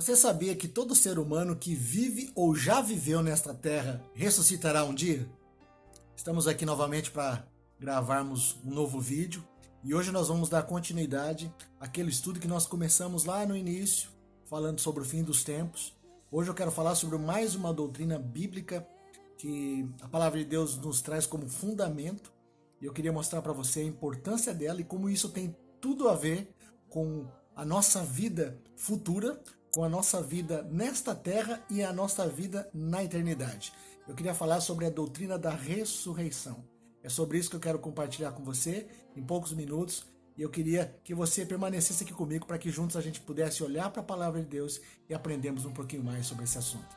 Você sabia que todo ser humano que vive ou já viveu nesta terra ressuscitará um dia? Estamos aqui novamente para gravarmos um novo vídeo e hoje nós vamos dar continuidade àquele estudo que nós começamos lá no início, falando sobre o fim dos tempos. Hoje eu quero falar sobre mais uma doutrina bíblica que a palavra de Deus nos traz como fundamento e eu queria mostrar para você a importância dela e como isso tem tudo a ver com a nossa vida futura, com a nossa vida nesta terra e a nossa vida na eternidade. Eu queria falar sobre a doutrina da ressurreição. É sobre isso que eu quero compartilhar com você em poucos minutos e eu queria que você permanecesse aqui comigo para que juntos a gente pudesse olhar para a palavra de Deus e aprendermos um pouquinho mais sobre esse assunto.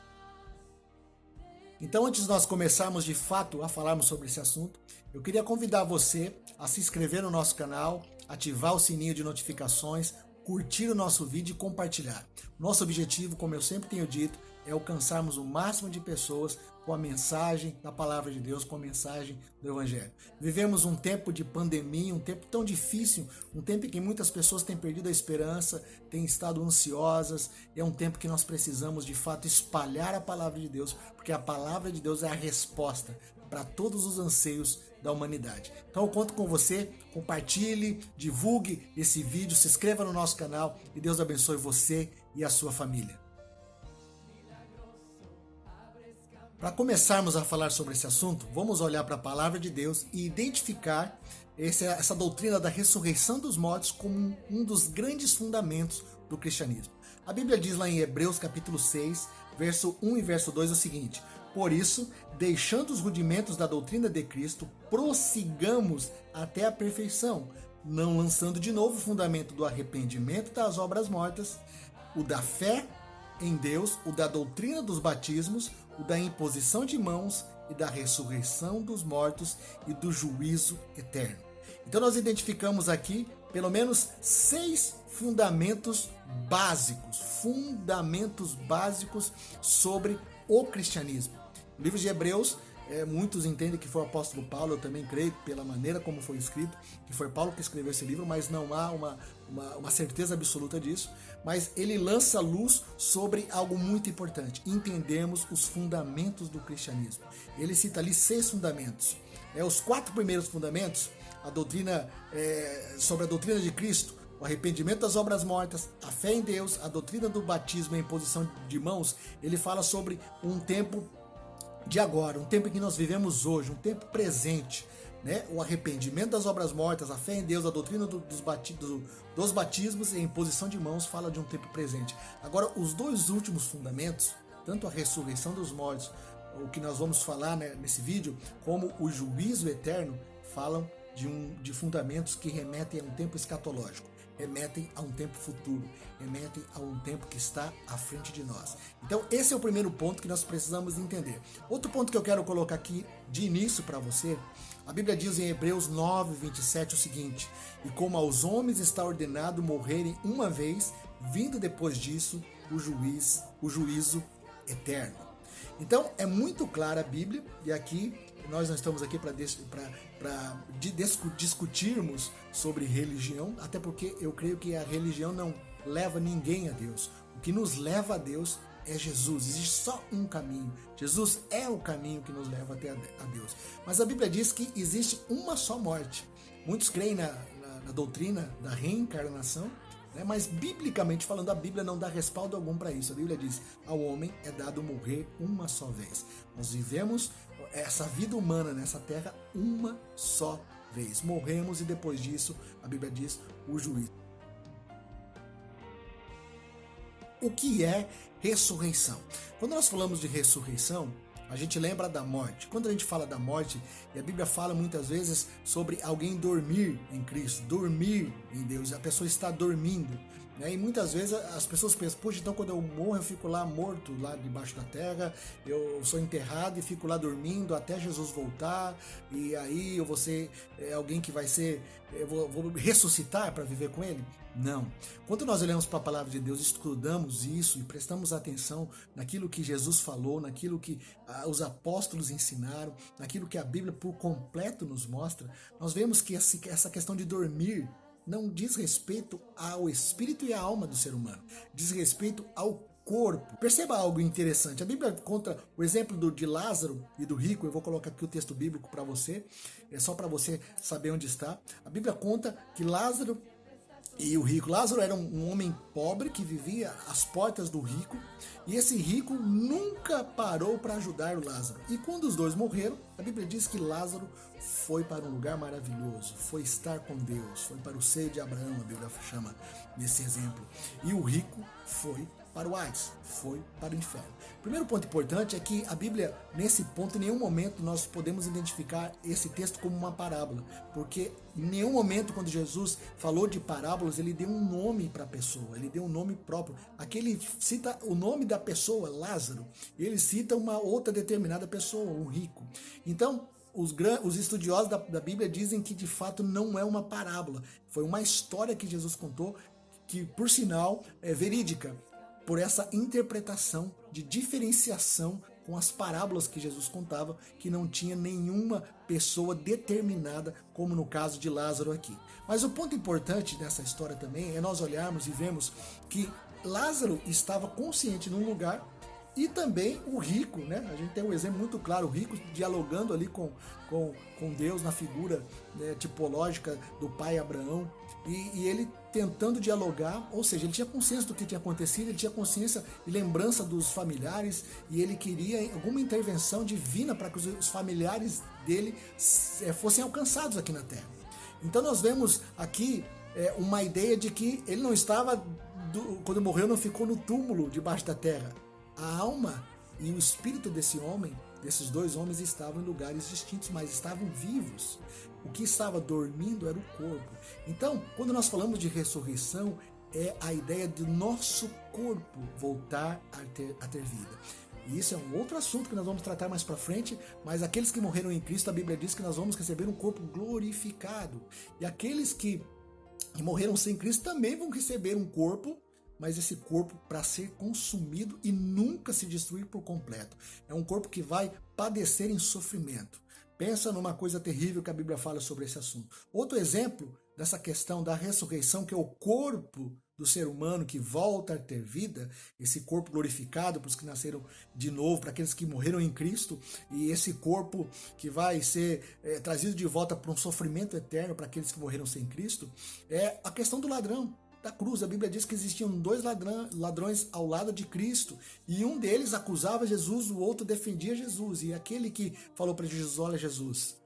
Então, antes de nós começarmos de fato a falarmos sobre esse assunto, eu queria convidar você a se inscrever no nosso canal, ativar o sininho de notificações, curtir o nosso vídeo e compartilhar. Nosso objetivo, como eu sempre tenho dito, é alcançarmos o máximo de pessoas com a mensagem da palavra de Deus, com a mensagem do Evangelho. Vivemos um tempo de pandemia, um tempo tão difícil, um tempo em que muitas pessoas têm perdido a esperança, têm estado ansiosas, é um tempo que nós precisamos de fato espalhar a palavra de Deus, porque a palavra de Deus é a resposta para todos os anseios da humanidade. Então eu conto com você, compartilhe, divulgue esse vídeo, se inscreva no nosso canal e Deus abençoe você e a sua família. Para começarmos a falar sobre esse assunto, vamos olhar para a palavra de Deus e identificar essa doutrina da ressurreição dos mortos como um dos grandes fundamentos do cristianismo. A Bíblia diz lá em Hebreus capítulo 6, verso 1 e verso 2 o seguinte: por isso, deixando os rudimentos da doutrina de Cristo, prossigamos até a perfeição, não lançando de novo o fundamento do arrependimento das obras mortas, o da fé em Deus, o da doutrina dos batismos, o da imposição de mãos e da ressurreição dos mortos e do juízo eterno. Então nós identificamos aqui pelo menos 6 fundamentos básicos sobre o cristianismo. O livro de Hebreus, muitos entendem que foi o apóstolo Paulo, eu também creio, pela maneira como foi escrito, que foi Paulo que escreveu esse livro, mas não há uma certeza absoluta disso. Mas ele lança luz sobre algo muito importante: entendemos os fundamentos do cristianismo. Ele cita ali 6 fundamentos. Os 4 primeiros fundamentos, a doutrina sobre a doutrina de Cristo, o arrependimento das obras mortas, a fé em Deus, a doutrina do batismo e a imposição de mãos. Ele fala sobre um tempo de agora, um tempo em que nós vivemos hoje, um tempo presente, né? O arrependimento das obras mortas, a fé em Deus, a doutrina dos batismos e a imposição de mãos fala de um tempo presente. Agora, os 2 últimos fundamentos, tanto a ressurreição dos mortos, o que nós vamos falar, né, nesse vídeo, como o juízo eterno, falam de fundamentos que remetem a um tempo escatológico, remetem a um tempo futuro, remetem a um tempo que está à frente de nós. Então esse é o primeiro ponto que nós precisamos entender. Outro ponto que eu quero colocar aqui de início para você, a Bíblia diz em Hebreus 9, 27 o seguinte: e como aos homens está ordenado morrerem uma vez, vindo depois disso o juízo eterno. Então é muito clara a Bíblia, e aqui nós não estamos aqui para discutirmos sobre religião, até porque eu creio que a religião não leva ninguém a Deus. O que nos leva a Deus é Jesus. Existe só um caminho. Jesus é o caminho que nos leva até a Deus. Mas a Bíblia diz que existe uma só morte. Muitos creem na doutrina da reencarnação, né? Mas biblicamente falando, a Bíblia não dá respaldo algum para isso. A Bíblia diz: ao homem é dado morrer uma só vez. Nós vivemos essa vida humana nessa terra uma só vez. Morremos e depois disso, a Bíblia diz, o juízo. O que é ressurreição? Quando nós falamos de ressurreição, a gente lembra da morte. Quando a gente fala da morte, e a Bíblia fala muitas vezes sobre alguém dormir em Cristo, dormir em Deus, a pessoa está dormindo, né? E muitas vezes as pessoas pensam: poxa, então quando eu morro eu fico lá morto, lá debaixo da terra, eu sou enterrado e fico lá dormindo até Jesus voltar, e aí eu vou ser alguém que vai ser, eu vou ressuscitar para viver com ele? Não. Quando nós olhamos para a palavra de Deus, estudamos isso e prestamos atenção naquilo que Jesus falou, naquilo que os apóstolos ensinaram, naquilo que a Bíblia por completo nos mostra, nós vemos que essa questão de dormir não diz respeito ao espírito e à alma do ser humano, diz respeito ao corpo. Perceba algo interessante. A Bíblia conta o exemplo de Lázaro e do rico. Eu vou colocar aqui o texto bíblico para você, é só para você saber onde está. A Bíblia conta que Lázaro e o rico. Lázaro era um homem pobre que vivia às portas do rico, e esse rico nunca parou para ajudar o Lázaro. E quando os dois morreram, a Bíblia diz que Lázaro foi para um lugar maravilhoso, foi estar com Deus, foi para o seio de Abraão, a Bíblia chama nesse exemplo. E o rico foi para o Hades, foi para o inferno. O primeiro ponto importante é que a Bíblia, nesse ponto, em nenhum momento nós podemos identificar esse texto como uma parábola, porque em nenhum momento, quando Jesus falou de parábolas, ele deu um nome para a pessoa, ele deu um nome próprio. Aqui ele cita o nome da pessoa, Lázaro, e ele cita uma outra determinada pessoa, um rico. Então, os estudiosos da Bíblia dizem que de fato não é uma parábola, foi uma história que Jesus contou, que por sinal é verídica, por essa interpretação de diferenciação com as parábolas que Jesus contava, que não tinha nenhuma pessoa determinada, como no caso de Lázaro aqui. Mas o ponto importante dessa história também é nós olharmos e vemos que Lázaro estava consciente num lugar, e também o rico, né? A gente tem um exemplo muito claro, o rico dialogando ali com Deus na figura, né, tipológica do pai Abraão, e ele tentando dialogar, ou seja, ele tinha consciência do que tinha acontecido, ele tinha consciência e lembrança dos familiares, e ele queria alguma intervenção divina para que os familiares dele fossem alcançados aqui na terra. Então nós vemos aqui uma ideia de que ele não estava, quando morreu, não ficou no túmulo debaixo da terra. A alma e o espírito desse homem, desses dois homens, estavam em lugares distintos, mas estavam vivos. O que estava dormindo era o corpo. Então, quando nós falamos de ressurreição, é a ideia do nosso corpo voltar a ter vida. E isso é um outro assunto que nós vamos tratar mais para frente, mas aqueles que morreram em Cristo, a Bíblia diz que nós vamos receber um corpo glorificado. E aqueles que morreram sem Cristo também vão receber um corpo, mas esse corpo para ser consumido e nunca se destruir por completo. É um corpo que vai padecer em sofrimento. Pensa numa coisa terrível que a Bíblia fala sobre esse assunto. Outro exemplo dessa questão da ressurreição, que é o corpo do ser humano que volta a ter vida, esse corpo glorificado para os que nasceram de novo, para aqueles que morreram em Cristo, e esse corpo que vai ser trazido de volta para um sofrimento eterno para aqueles que morreram sem Cristo, é a questão do ladrão da cruz. A Bíblia diz que existiam dois ladrões ao lado de Cristo, e um deles acusava Jesus, o outro defendia Jesus, e aquele que falou para Jesus: olha, Jesus,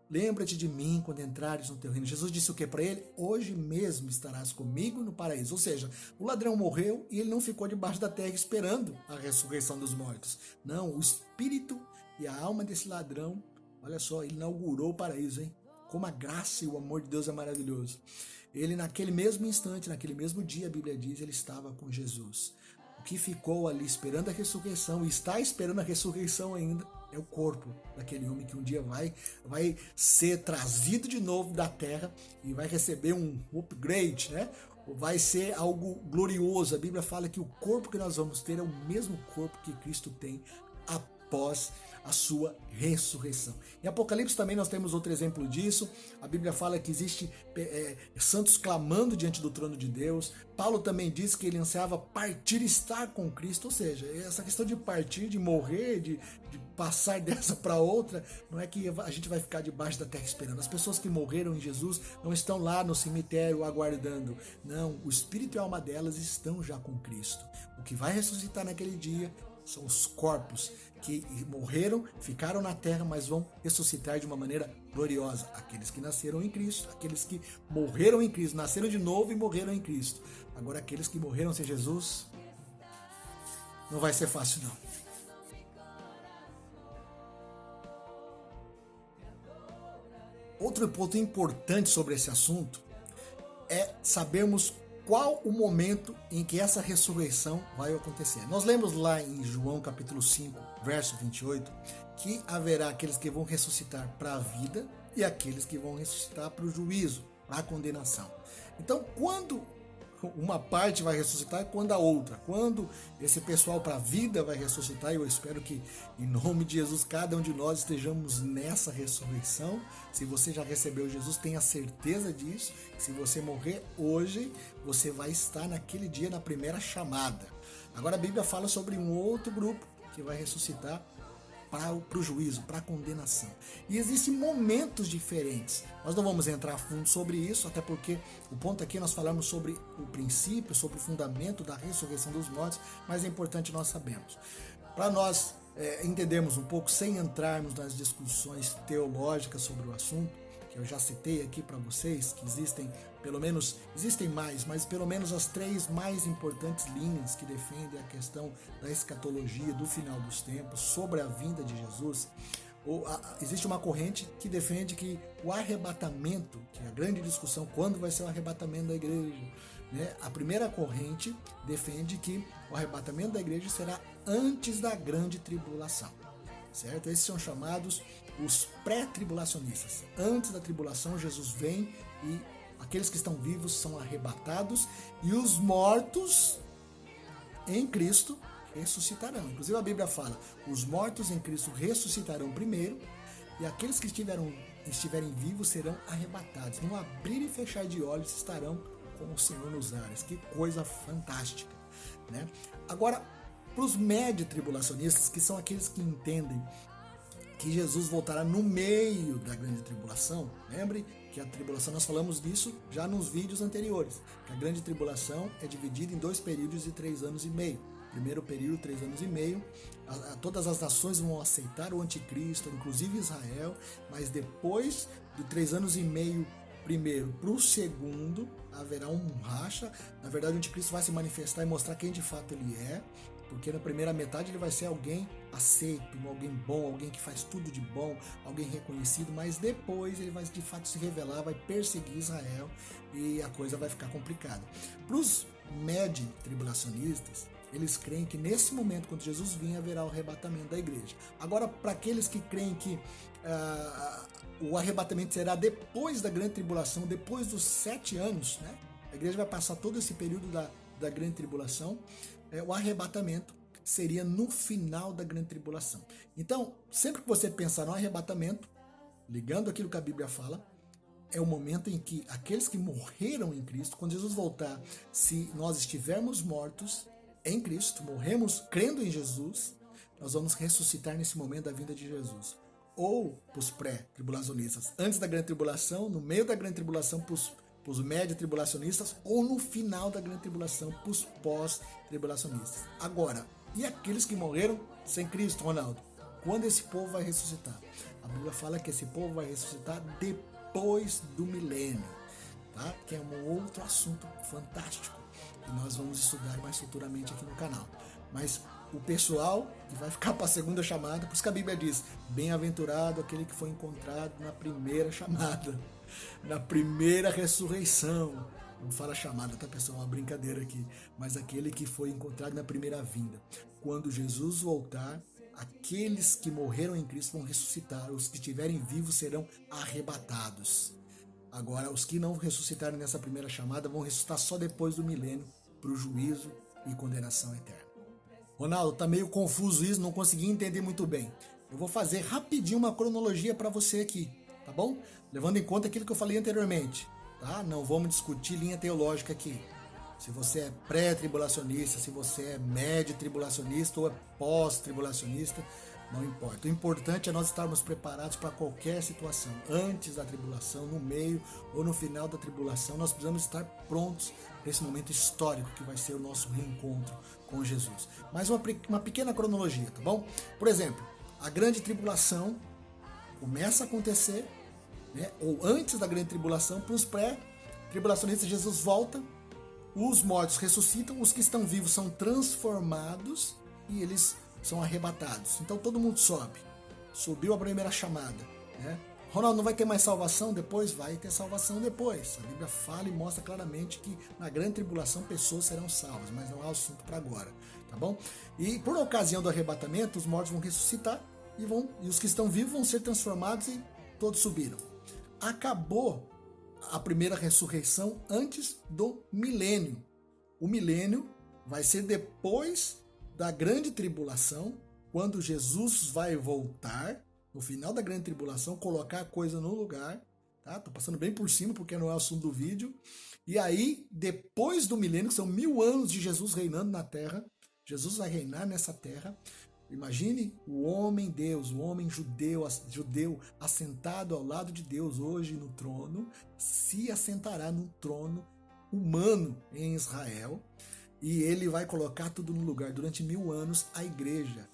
lembra-te de mim quando entrares no teu reino. Jesus disse o que para ele? Hoje mesmo estarás comigo no paraíso. Ou seja, o ladrão morreu e ele não ficou debaixo da terra esperando a ressurreição dos mortos. Não, o espírito e a alma desse ladrão, olha só, ele inaugurou o paraíso, hein? Como a graça e o amor de Deus é maravilhoso. Ele, naquele mesmo instante, naquele mesmo dia, a Bíblia diz, ele estava com Jesus. O que ficou ali esperando a ressurreição, e está esperando a ressurreição ainda, é o corpo daquele homem que um dia vai ser trazido de novo da terra e vai receber um upgrade, né? Vai ser algo glorioso. A Bíblia fala que o corpo que nós vamos ter é o mesmo corpo que Cristo tem após a sua ressurreição. Em Apocalipse também nós temos outro exemplo disso. A Bíblia fala que existe santos clamando diante do trono de Deus. Paulo também diz que ele ansiava partir e estar com Cristo. Ou seja, essa questão de partir, de morrer, de passar dessa para outra, não é que a gente vai ficar debaixo da terra esperando. As pessoas que morreram em Jesus não estão lá no cemitério aguardando. Não, o espírito e a alma delas estão já com Cristo. O que vai ressuscitar naquele dia são os corpos que morreram, ficaram na terra, mas vão ressuscitar de uma maneira gloriosa. Aqueles que nasceram em Cristo, aqueles que morreram em Cristo, nasceram de novo e morreram em Cristo. Agora, aqueles que morreram sem Jesus, não vai ser fácil, não. Outro ponto importante sobre esse assunto é sabermos qual o momento em que essa ressurreição vai acontecer. Nós lemos lá em João capítulo 5, verso 28, que haverá aqueles que vão ressuscitar para a vida e aqueles que vão ressuscitar para o juízo, para a condenação. Então, quando uma parte vai ressuscitar e quando a outra. Quando esse pessoal para a vida vai ressuscitar, e eu espero que, em nome de Jesus, cada um de nós estejamos nessa ressurreição. Se você já recebeu Jesus, tenha certeza disso. Se você morrer hoje, você vai estar naquele dia na primeira chamada. Agora a Bíblia fala sobre um outro grupo que vai ressuscitar para o juízo, para a condenação. E existem momentos diferentes. Nós não vamos entrar a fundo sobre isso, até porque o ponto aqui nós falamos sobre o princípio, sobre o fundamento da ressurreição dos mortos, mas é importante nós sabermos. Para nós entendermos um pouco, sem entrarmos nas discussões teológicas sobre o assunto, que eu já citei aqui para vocês, que existem mais, mas pelo menos as 3 mais importantes linhas que defendem a questão da escatologia, do final dos tempos, sobre a vinda de Jesus. Existe uma corrente que defende que o arrebatamento, que é a grande discussão, quando vai ser o arrebatamento da igreja, né? A primeira corrente defende que o arrebatamento da igreja será antes da grande tribulação, certo? Esses são chamados os pré-tribulacionistas. Antes da tribulação, Jesus vem e aqueles que estão vivos são arrebatados e os mortos em Cristo ressuscitarão. Inclusive a Bíblia fala, os mortos em Cristo ressuscitarão primeiro e aqueles que estiverem vivos serão arrebatados. Num abrir e fechar de olhos estarão com o Senhor nos ares. Que coisa fantástica, né? Agora, para os médio-tribulacionistas, que são aqueles que entendem que Jesus voltará no meio da grande tribulação, lembre que a tribulação, nós falamos disso já nos vídeos anteriores, que a grande tribulação é dividida em 2 períodos de 3 anos e meio. Primeiro período, 3 anos e meio, todas as nações vão aceitar o anticristo, inclusive Israel, mas depois de 3 anos e meio, primeiro para o segundo, haverá um racha. Na verdade, o anticristo vai se manifestar e mostrar quem de fato ele é, porque na primeira metade ele vai ser alguém aceito, alguém bom, alguém que faz tudo de bom, alguém reconhecido, mas depois ele vai de fato se revelar, vai perseguir Israel e a coisa vai ficar complicada. Para os médio-tribulacionistas, eles creem que nesse momento, quando Jesus vir, haverá o arrebatamento da igreja. Agora, para aqueles que creem que o arrebatamento será depois da grande tribulação, depois dos 7 anos, né? A igreja vai passar todo esse período da grande tribulação, o arrebatamento seria no final da grande tribulação. Então, sempre que você pensar no arrebatamento, ligando aquilo que a Bíblia fala, é o momento em que aqueles que morreram em Cristo, quando Jesus voltar, se nós estivermos mortos em Cristo, morremos crendo em Jesus, nós vamos ressuscitar nesse momento da vinda de Jesus. Ou para os pré-tribulacionistas, antes da grande tribulação, no meio da grande tribulação para os médio-tribulacionistas, ou no final da grande tribulação para os pós-tribulacionistas. Agora, e aqueles que morreram sem Cristo, Ronaldo? Quando esse povo vai ressuscitar? A Bíblia fala que esse povo vai ressuscitar depois do milênio, tá? Que é um outro assunto fantástico que nós vamos estudar mais futuramente aqui no canal. Mas o pessoal que vai ficar para a segunda chamada, por isso que a Bíblia diz, bem-aventurado aquele que foi encontrado na primeira chamada, na primeira ressurreição. Não fala chamada, tá, pessoal? É uma brincadeira aqui. Mas aquele que foi encontrado na primeira vinda. Quando Jesus voltar, aqueles que morreram em Cristo vão ressuscitar. Os que estiverem vivos serão arrebatados. Agora, os que não ressuscitarem nessa primeira chamada vão ressuscitar só depois do milênio para o juízo e condenação eterna. Ronaldo, tá meio confuso isso, não consegui entender muito bem. Eu vou fazer rapidinho uma cronologia para você aqui, tá bom? Levando em conta aquilo que eu falei anteriormente, tá? Não vamos discutir linha teológica aqui. Se você é pré-tribulacionista, se você é médio-tribulacionista ou é pós-tribulacionista, não importa. O importante é nós estarmos preparados para qualquer situação. Antes da tribulação, no meio ou no final da tribulação, nós precisamos estar prontos para esse momento histórico que vai ser o nosso reencontro com Jesus. Mais uma pequena cronologia, tá bom? Por exemplo, a grande tribulação começa a acontecer, né? Ou antes da grande tribulação, para os pré-tribulacionistas, Jesus volta, os mortos ressuscitam, os que estão vivos são transformados e eles são arrebatados. Então todo mundo sobe. Subiu a primeira chamada, né? Ronaldo, não vai ter mais salvação depois? Vai ter salvação depois. A Bíblia fala e mostra claramente que na grande tribulação pessoas serão salvas, mas não é assunto para agora, tá bom? E por ocasião do arrebatamento, os mortos vão ressuscitar e os que estão vivos vão ser transformados e todos subiram. Acabou a primeira ressurreição antes do milênio. O milênio vai ser depois da grande tribulação, quando Jesus vai voltar, no final da grande tribulação, colocar a coisa no lugar, tá? Tô passando bem por cima porque não é o assunto do vídeo. E aí, depois do milênio, que são 1000 anos de Jesus reinando na Terra, Jesus vai reinar nessa terra. Imagine o homem Deus, o homem judeu assentado ao lado de Deus hoje no trono, se assentará no trono humano em Israel, e ele vai colocar tudo no lugar. Durante 1000 anos, a igreja,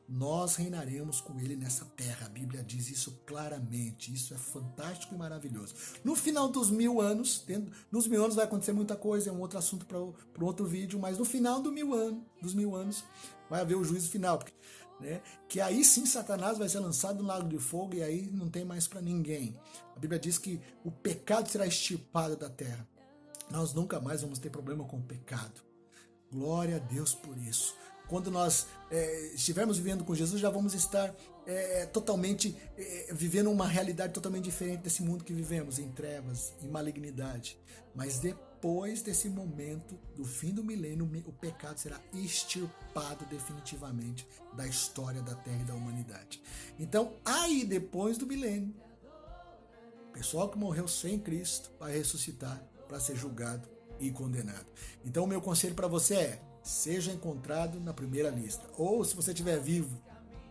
nós reinaremos com ele nessa terra. A Bíblia diz isso claramente. Isso é fantástico e maravilhoso. No final dos 1000 anos, nos 1000 anos vai acontecer muita coisa, é um outro assunto para outro vídeo, mas no final dos 1000 anos, vai haver o juízo final. Né? Que aí sim Satanás vai ser lançado no lago de fogo e aí não tem mais para ninguém. A Bíblia diz que o pecado será extirpado da terra. Nós nunca mais vamos ter problema com o pecado. Glória a Deus por isso. Quando nós estivermos vivendo com Jesus, já vamos estar totalmente vivendo uma realidade totalmente diferente desse mundo que vivemos, em trevas, em malignidade. Mas depois desse momento, do fim do milênio, o pecado será extirpado definitivamente da história da Terra e da humanidade. Então, aí depois do milênio, o pessoal que morreu sem Cristo vai ressuscitar para ser julgado e condenado. Então, o meu conselho para você é: seja encontrado na primeira lista. Ou, se você estiver vivo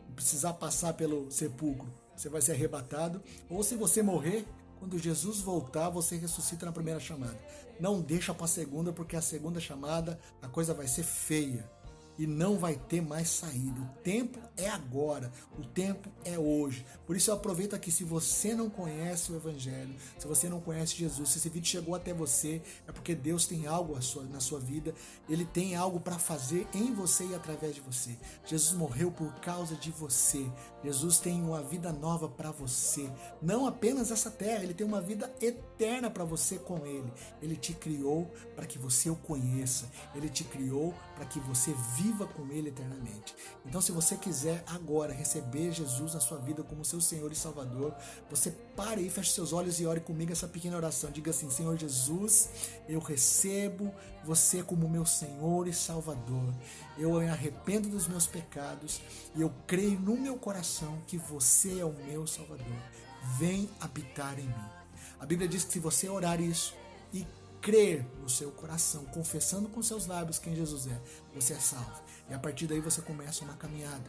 e precisar passar pelo sepulcro, você vai ser arrebatado. Ou, se você morrer, quando Jesus voltar, você ressuscita na primeira chamada. Não deixa para a segunda, porque a segunda chamada, a coisa vai ser feia. E não vai ter mais saída. O tempo é agora. O tempo é hoje. Por isso eu aproveito aqui, se você não conhece o Evangelho, se você não conhece Jesus, se esse vídeo chegou até você, é porque Deus tem algo na sua vida. Ele tem algo para fazer em você e através de você. Jesus morreu por causa de você. Jesus tem uma vida nova para você. Não apenas essa terra, Ele tem uma vida eterna para você com Ele. Ele te criou para que você o conheça. Ele te criou para que você viva com Ele eternamente. Então, se você quiser agora receber Jesus na sua vida como seu Senhor e Salvador, você pare aí, feche seus olhos e ore comigo essa pequena oração. Diga assim: Senhor Jesus, eu recebo você como meu Senhor e Salvador. Eu me arrependo dos meus pecados e eu creio no meu coração que você é o meu Salvador. Vem habitar em mim. A Bíblia diz que se você orar isso e crer no seu coração, confessando com seus lábios quem Jesus é, você é salvo. E a partir daí você começa uma caminhada.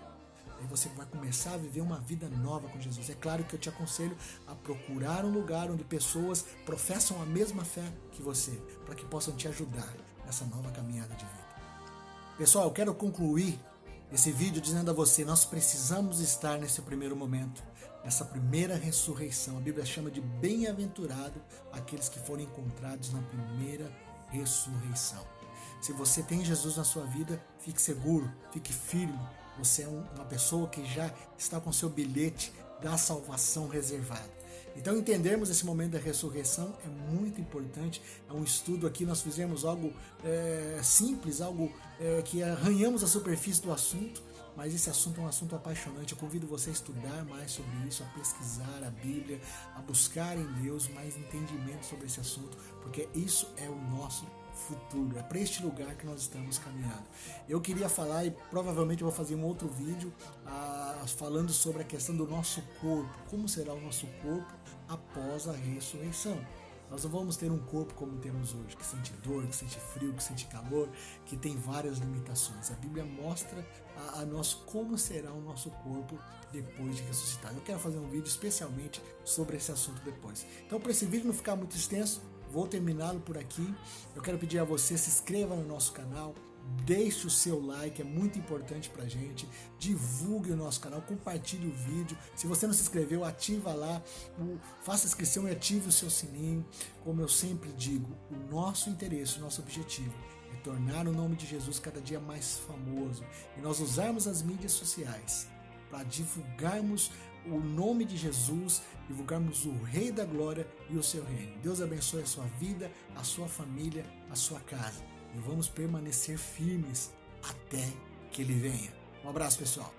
Aí você vai começar a viver uma vida nova com Jesus. É claro que eu te aconselho a procurar um lugar onde pessoas professam a mesma fé que você, para que possam te ajudar nessa nova caminhada de vida. Pessoal, eu quero concluir esse vídeo dizendo a você: nós precisamos estar nesse primeiro momento, nessa primeira ressurreição. A Bíblia chama de bem-aventurado aqueles que foram encontrados na primeira ressurreição. Se você tem Jesus na sua vida, fique seguro, fique firme. Você é uma pessoa que já está com seu bilhete da salvação reservado. Então, entendermos esse momento da ressurreição é muito importante. É um estudo aqui, nós fizemos algo simples, algo que arranhamos a superfície do assunto, mas esse assunto é um assunto apaixonante. Eu convido você a estudar mais sobre isso, a pesquisar a Bíblia, a buscar em Deus mais entendimento sobre esse assunto, porque isso é o nosso futuro, é para este lugar que nós estamos caminhando. Eu queria falar, e provavelmente eu vou fazer um outro vídeo falando sobre a questão do nosso corpo, como será o nosso corpo após a ressurreição. Nós não vamos ter um corpo como temos hoje, que sente dor, que sente frio, que sente calor, que tem várias limitações. A Bíblia mostra a nós como será o nosso corpo depois de ressuscitar. Eu quero fazer um vídeo especialmente sobre esse assunto depois. Então, para esse vídeo não ficar muito extenso, vou terminá-lo por aqui. Eu quero pedir a você, se inscreva no nosso canal, deixe o seu like, é muito importante pra gente. Divulgue o nosso canal, compartilhe o vídeo. Se você não se inscreveu, ativa lá, faça a inscrição e ative o seu sininho. Como eu sempre digo, o nosso interesse, o nosso objetivo é tornar o nome de Jesus cada dia mais famoso e nós usarmos as mídias sociais para divulgarmos o nome de Jesus, divulgarmos o Rei da Glória e o seu reino. Deus abençoe a sua vida, a sua família, a sua casa. E vamos permanecer firmes até que Ele venha. Um abraço, pessoal.